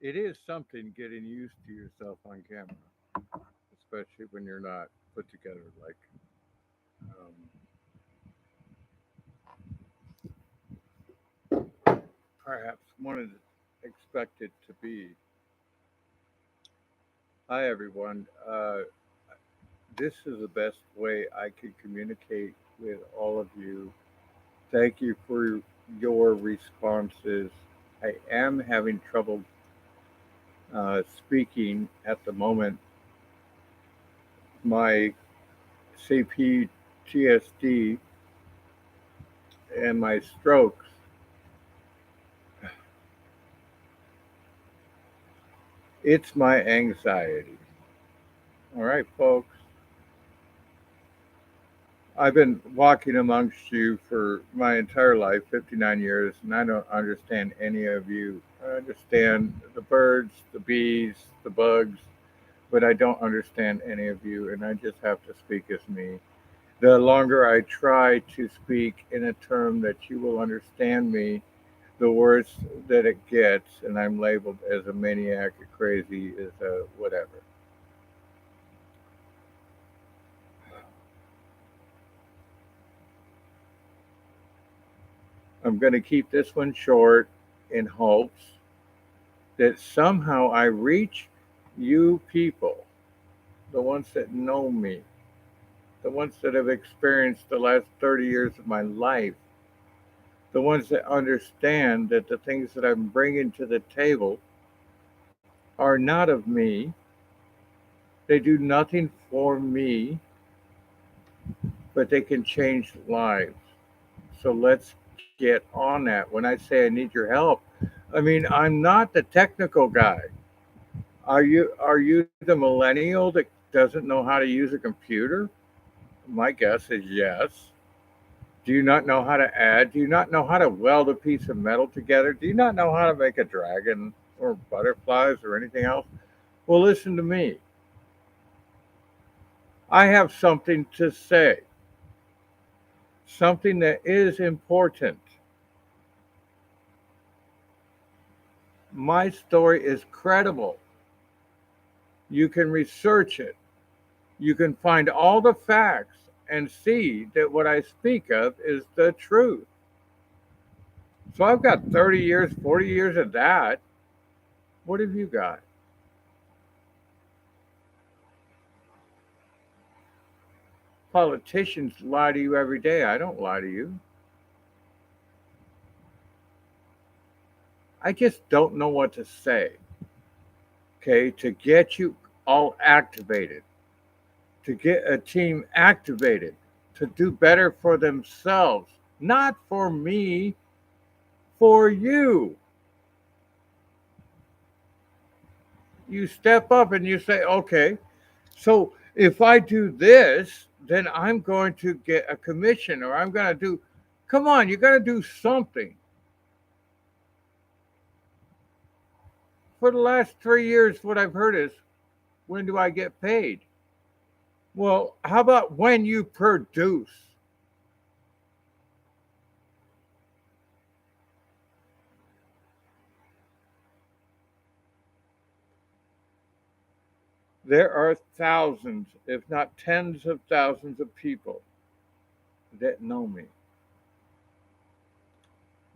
It is something getting used to yourself on camera, especially when you're not put together like um, perhaps one is expected to be. Hi, everyone. This is the best way I could communicate with all of you. Thank you for your responses. I am having trouble speaking at the moment. My CPTSD and my strokes, it's my anxiety. All right, folks. I've been walking amongst you for my entire life, 59 years, and I don't understand any of you. I understand the birds, the bees, the bugs, but I don't understand any of you, and I just have to speak as me. The longer I try to speak in a term that you will understand me, the worse that it gets, and I'm labeled as a maniac, a crazy, as a whatever. I'm going to keep this one short in hopes that somehow I reach you people, the ones that know me, the ones that have experienced the last 30 years of my life, the ones that understand that the things that I'm bringing to the table are not of me. They do nothing for me, but they can change lives. So let's get on that. When I say I need your help, I mean, I'm not the technical guy. Are you the millennial that doesn't know how to use a computer? My guess is yes. Do you not know how to add? Do you not know how to weld a piece of metal together? Do you not know how to make a dragon or butterflies or anything else? Well, listen to me. I have something to say, something that is important. My story is credible. You can research it. You can find all the facts and see that what I speak of is the truth. So I've got 30 years, 40 years of that. What have you got? Politicians lie to you every day. I don't lie to you. I just don't know what to say, okay, to get you all activated, to get a team activated, to do better for themselves, not for me, for you. You step up and you say, okay, so if I do this, then I'm going to get a commission or I'm going to do, come on, you got to do something. For the last 3 years, what I've heard is, when do I get paid? Well, how about when you produce? There are thousands, if not tens of thousands of people that know me.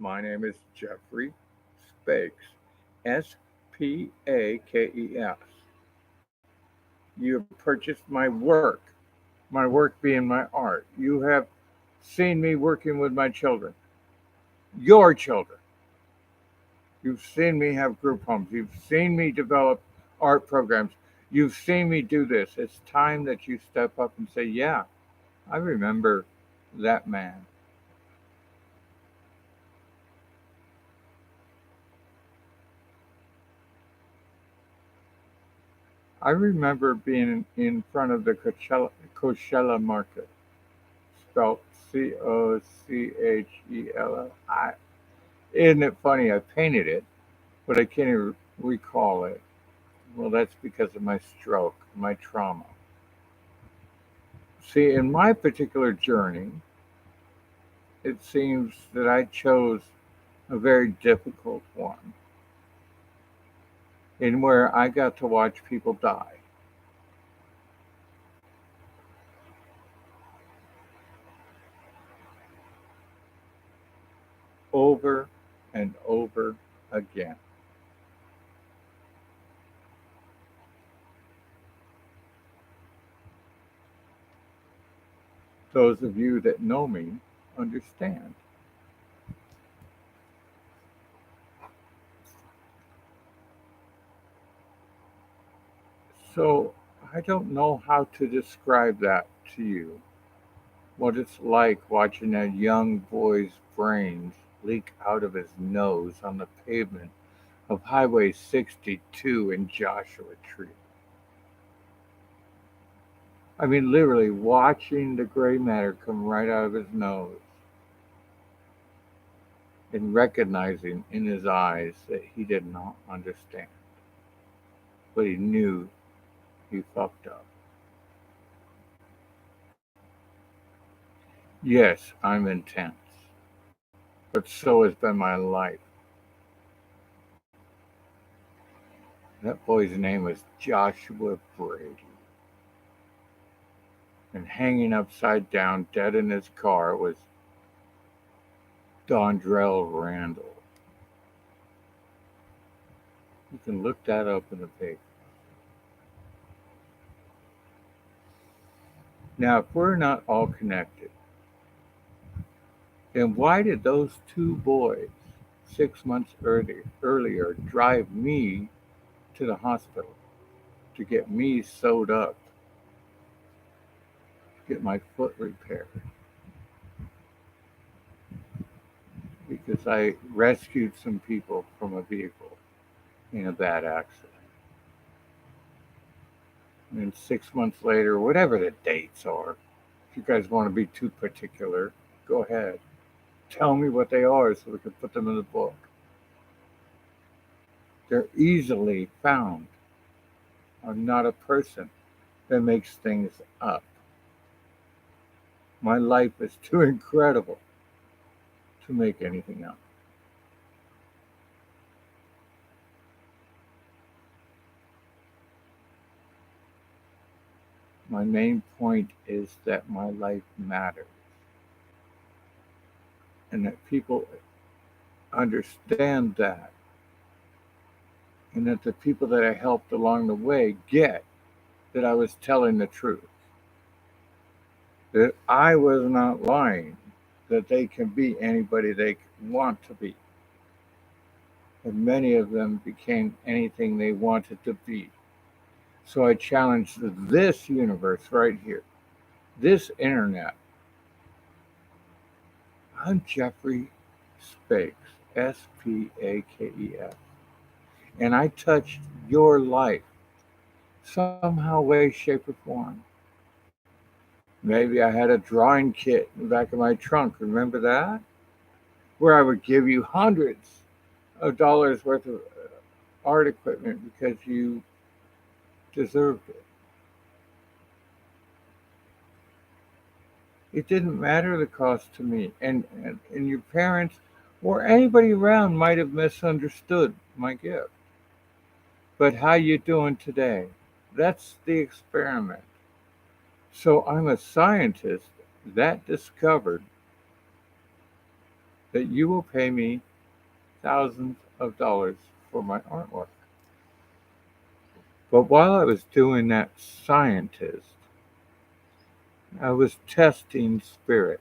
My name is Jeffery Spakes, Spakes. You have purchased my work being my art. You have seen me working with my children, your children. You've seen me have group homes. You've seen me develop art programs. You've seen me do this. It's time that you step up and say, yeah, I remember that man. I remember being in front of the Coachella market, spelled Cochela. Isn't it funny? I painted it, but I can't even recall it. Well, that's because of my stroke, my trauma. See, in my particular journey, it seems that I chose a very difficult one. and where I got to watch people die over and over again. Those of you that know me understand. So I don't know how to describe that to you. What it's like watching a young boy's brains leak out of his nose on the pavement of Highway 62 in Joshua Tree. I mean, literally watching the gray matter come right out of his nose and recognizing in his eyes that he did not understand, but he knew he fucked up. Yes, I'm intense, but so has been my life. That boy's name was Joshua Brady. And hanging upside down, dead in his car, was Dondrell Randall. You can look that up in the paper. Now, if we're not all connected, then why did those two boys 6 months earlier drive me to the hospital to get me sewed up, get my foot repaired? Because I rescued some people from a vehicle in a bad accident. And 6 months later, whatever the dates are, if you guys want to be too particular, go ahead. Tell me what they are so we can put them in the book. They're easily found. I'm not a person that makes things up. My life is too incredible to make anything up. My main point is that my life matters and that people understand that, and that the people that I helped along the way get that I was telling the truth, that I was not lying, that they can be anybody they want to be. And many of them became anything they wanted to be. So I challenge this universe right here, this internet. I'm Jeffery Spakes, Spakes, and I touched your life somehow, way, shape, or form. Maybe I had a drawing kit in the back of my trunk. Remember that? Where I would give you hundreds of dollars worth of art equipment because you deserved it. It didn't matter the cost to me. And your parents or anybody around might have misunderstood my gift. But how you doing today? That's the experiment. So I'm a scientist that discovered that you will pay me thousands of dollars for my artwork. But while I was doing that scientist, I was testing spirit.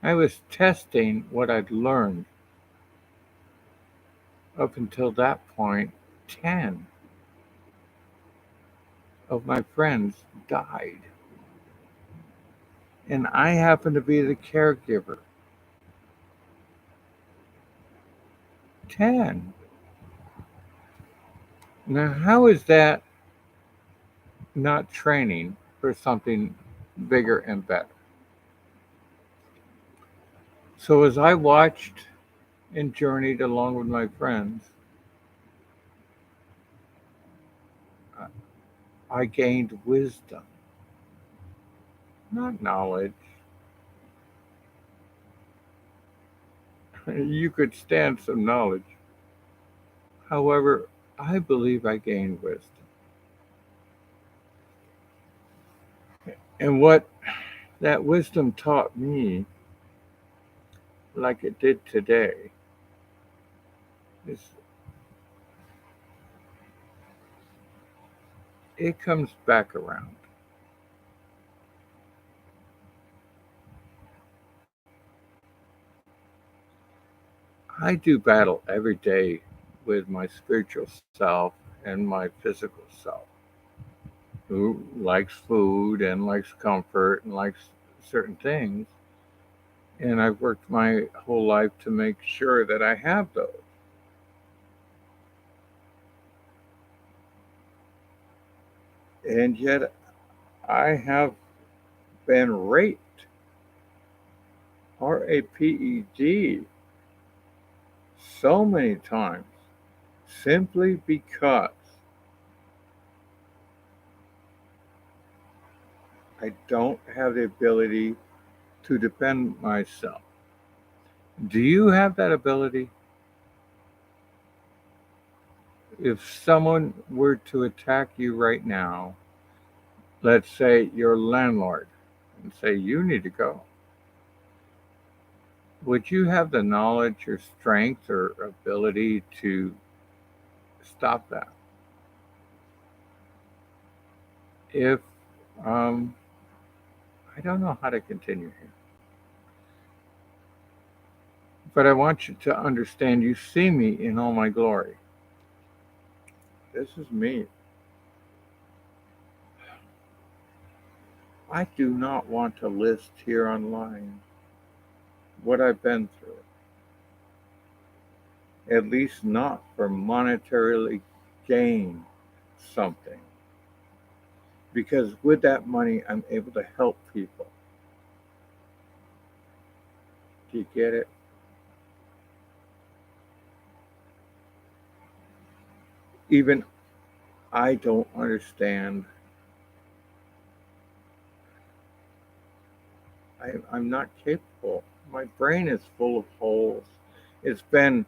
I was testing what I'd learned up until that point. 10 of my friends died. And I happened to be the caregiver. 10. Now, how is that not training for something bigger and better? So, as I watched and journeyed along with my friends, I gained wisdom, not knowledge. You could stand some knowledge, However, I believe I gained wisdom. And what that wisdom taught me, like it did today, is it comes back around. I do battle every day with my spiritual self and my physical self, who likes food and likes comfort and likes certain things. And I've worked my whole life to make sure that I have those. And yet I have been raped, RAPED, so many times simply because I don't have the ability to defend myself. Do you have that ability? If someone were to attack you right now, let's say your landlord, and say you need to go, would you have the knowledge or strength or ability to stop that? If um, I don't know how to continue here, but I want you to understand you see me in all my glory. This is me. I do not want to list here online what I've been through, at least not for monetarily gain something. Because with that money, I'm able to help people. Do you get it? Even I don't understand. I'm not capable. My brain is full of holes. It's been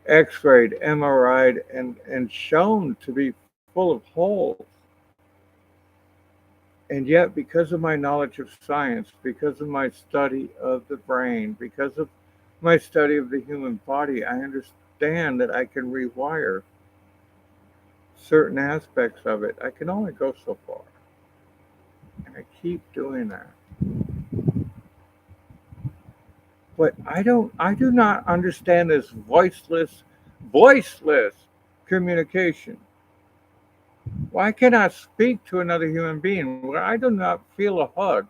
x rayed, MRI'd, and shown to be full of holes. And yet, because of my knowledge of science, because of my study of the brain, because of my study of the human body, I understand that I can rewire certain aspects of it. I can only go so far. And I keep doing that. But I do not understand this voiceless communication. Why I cannot speak to another human being, where I do not feel a hug,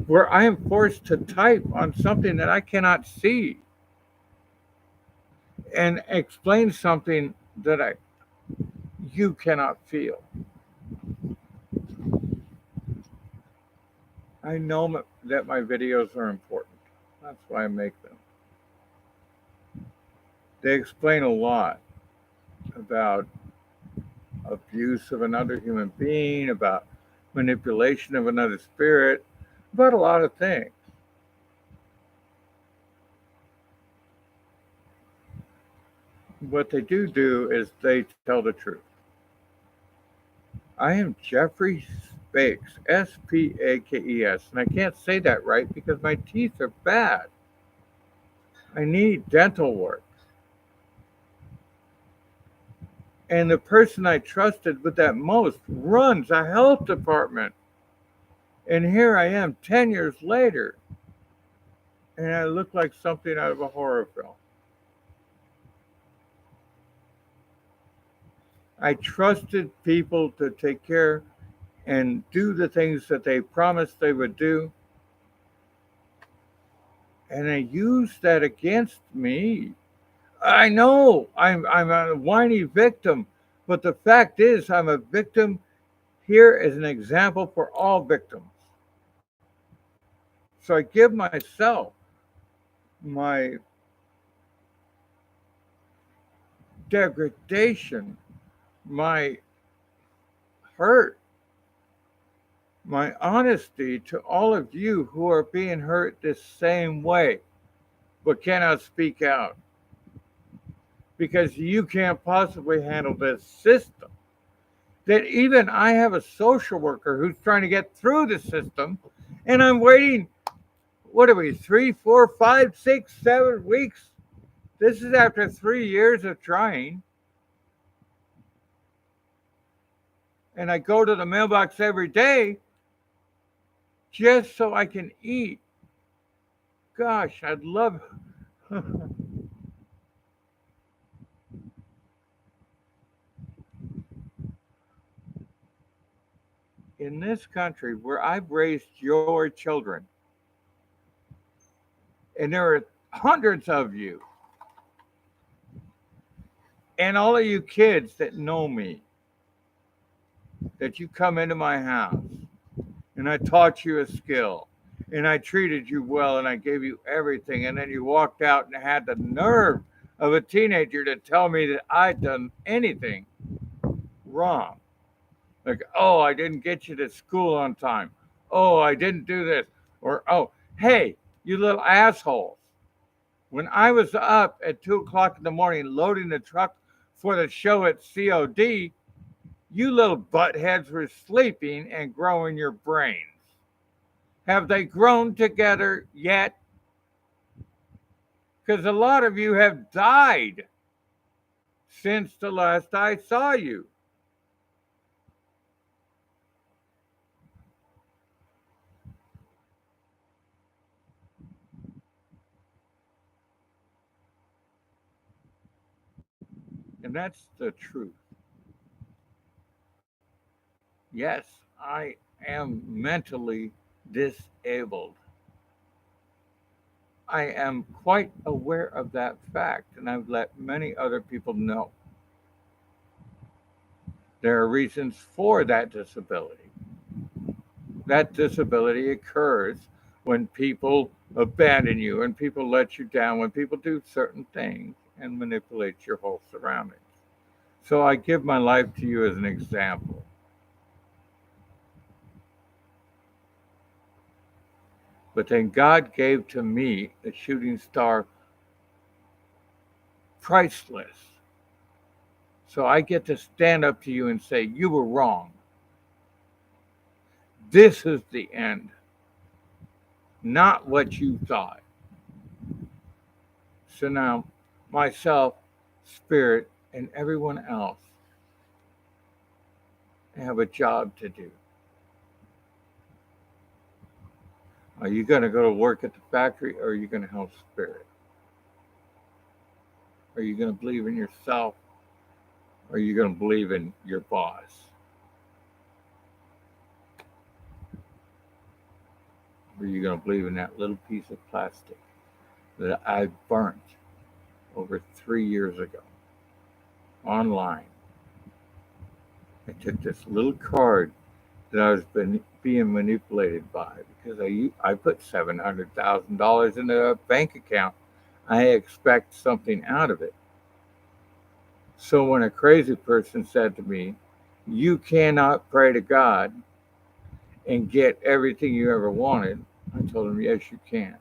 where I am forced to type on something that I cannot see and explain something that you cannot feel. I know that my videos are important. That's why I make them. They explain a lot about abuse of another human being, about manipulation of another spirit, about a lot of things. What they do is they tell the truth. I am Jeffery Spakes, Spakes, and I can't say that right because my teeth are bad. I need dental work. And the person I trusted with that most runs a health department. And here I am 10 years later, and I look like something out of a horror film. I trusted people to take care and do the things that they promised they would do, and they used that against me. I know I'm a whiny victim, but the fact is, I'm a victim here as an example for all victims. So I give myself my degradation, my hurt, my honesty to all of you who are being hurt this same way but cannot speak out. because you can't possibly handle this system. That even I have a social worker who's trying to get through the system, and I'm waiting. What are we? 3, 4, 5, 6, 7 weeks. This is after 3 years of trying, and I go to the mailbox every day just so I can eat. Gosh, I'd love. In this country where I've raised your children, and there are hundreds of you, and all of you kids that know me, that you come into my house, and I taught you a skill, and I treated you well, and I gave you everything, and then you walked out and had the nerve of a teenager to tell me that I'd done anything wrong. Like, oh, I didn't get you to school on time. Oh, I didn't do this. Or, oh, hey, you little assholes. When I was up at 2 o'clock in the morning loading the truck for the show at COD, you little buttheads were sleeping and growing your brains. Have they grown together yet? Because a lot of you have died since the last I saw you. And that's the truth. Yes, I am mentally disabled. I am quite aware of that fact, and I've let many other people know. There are reasons for that disability. That disability occurs when people abandon you, when people let you down, when people do certain things and manipulate your whole surroundings. So I give my life to you as an example. But then God gave to me a shooting star priceless. So I get to stand up to you and say, you were wrong. This is the end, not what you thought. So now, myself, spirit, and everyone else have a job to do. Are you going to go to work at the factory, or are you going to help spirit? Are you going to believe in yourself, or are you going to believe in your boss? Or are you going to believe in that little piece of plastic that I burnt over 3 years ago online? I took this little card that I was being manipulated by because I put $700,000 in a bank account. I expect something out of it. So when a crazy person said to me, "You cannot pray to God and get everything you ever wanted," I told him, "Yes, you can.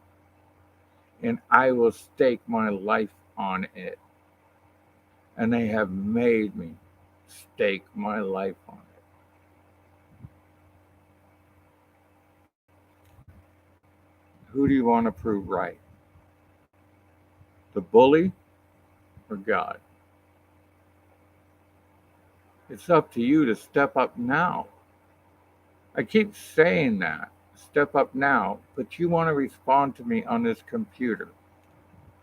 And I will stake my life on it." And they have made me stake my life on it. Who do you want to prove right? The bully or God? It's up to you to step up now. I keep saying that. Step up now, but you want to respond to me on this computer,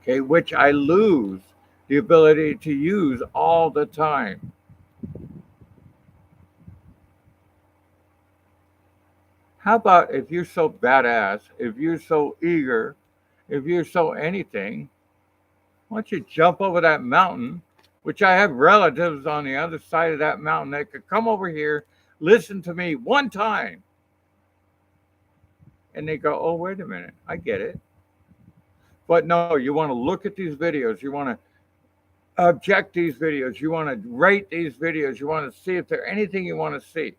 okay, which I lose the ability to use all the time. How about if you're so badass, if you're so eager, if you're so anything, why don't you jump over that mountain, which I have relatives on the other side of that mountain that could come over here, listen to me one time, and they go, oh, wait a minute, I get it. But no, you want to look at these videos, you want to object these videos, you want to rate these videos, you want to see if there's anything you want to see.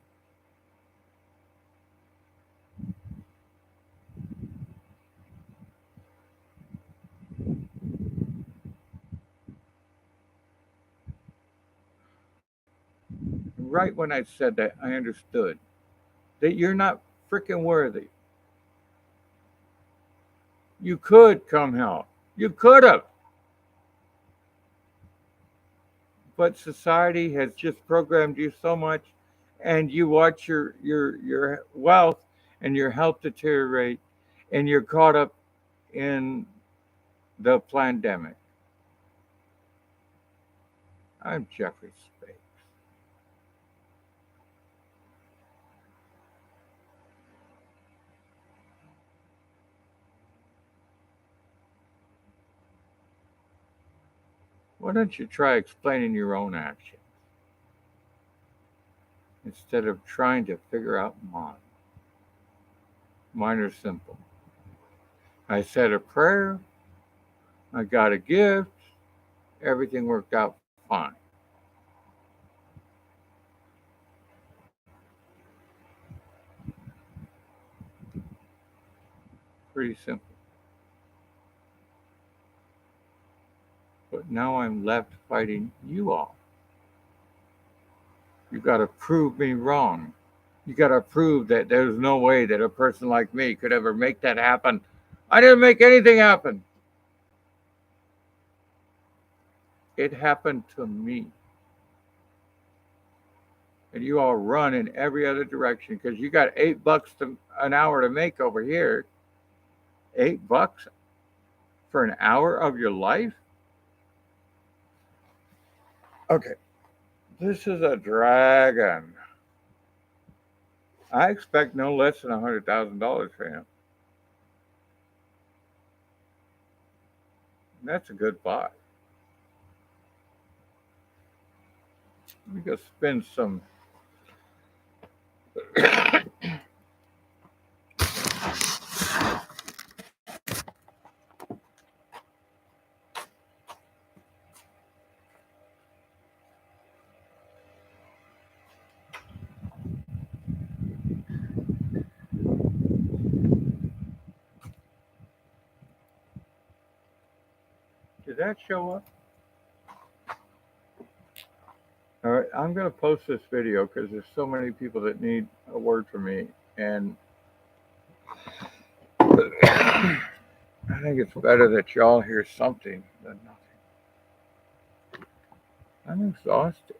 right when I said that, I understood that you're not freaking worthy. You could come help. You could have. But society has just programmed you so much, and you watch your wealth and your health deteriorate, and you're caught up in the pandemic. I'm Jeffery Spakes. Why don't you try explaining your own actions instead of trying to figure out mine? Mine are simple. I said a prayer, I got a gift, everything worked out fine. Pretty simple. But now I'm left fighting you all. You got to prove me wrong. You got to prove that there's no way that a person like me could ever make that happen. I didn't make anything happen. It happened to me. And you all run in every other direction because you got $8 an hour to make over here. $8 for an hour of your life? Okay, this is a dragon. I expect no less than $100,000 for him. That's a good buy. Let me go spend some. Did that show up? All right, I'm going to post this video because there's so many people that need a word from me. And I think it's better that y'all hear something than nothing. I'm exhausted.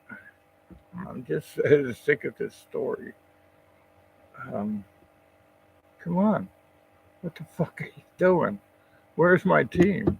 I'm just sick of this story. Um, Come on. What the fuck are you doing? Where's my team?